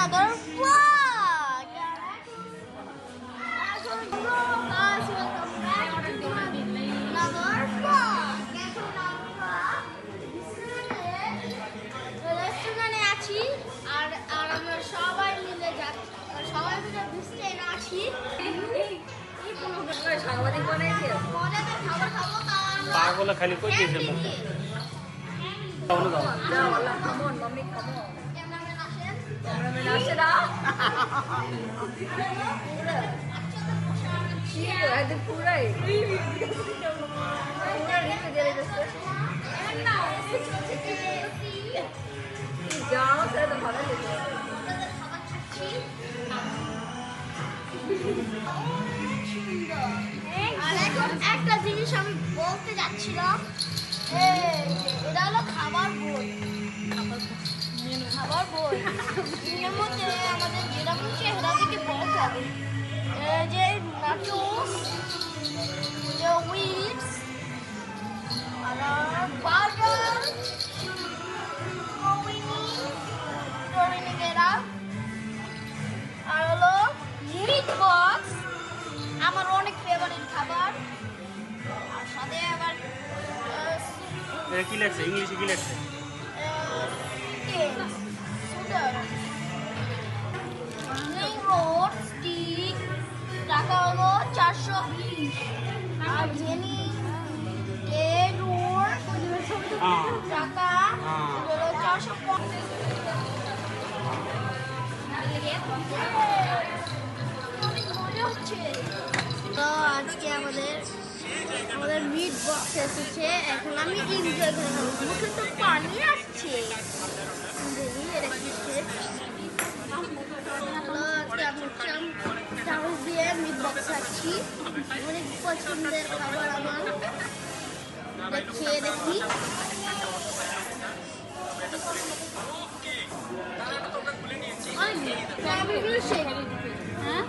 another vlog. Guys, welcome back to another vlog. রেস্টুরেন্টে আছি আর আমরা সবাই মিলে যাচ্ছি, সবাই মিলে ভিজতে আছি। সাংবাদিক বানাইছে মজাতে খাবার খাবো পাগলে খালি কই দিয়েছে মুখ তাহলে দাও দাও আল্লাহ কামন মাম্মি কামন ক্যামেরাম্যান আসেন। ক্যামেরাম্যান আসে না কি একদম পুরাই পুরা রিপে দিয়ে দিচ্ছে যাও তাহলে তো ভালো লেগেছে খাবার খাচ্ছি। আর এখন একটা জিনিস আমি বলতে যাচ্ছিলাম, এটা হলো খাবার বই। খাবার বই এর মধ্যে আমাদের যেরকম চেহারা থেকে বল লাগে, যে নাচোস, যে উইটস, আর বার্গার, আর হলো মিট বক্স, আমার অনেক ফেভারিট খাবার। আর সাথে আবার এটা কি লেখছে ইংলিশে কি লেখছে রোড স্টিক টাকা হলো 420, আর জেনি রোড টাকা হলো 450। তো আজকে আমাদের মিট বক্স এসেছে, এখন আমি এনজয় করে খাবো। মুখে তো পানি আসছে। দেখি এটা কি আজকে আমি চামচ দিয়ে মিট বক্স খাচ্ছি। অনেক পছন্দের খাবার আমার, খেয়ে দেখি। অনেক হ্যাঁ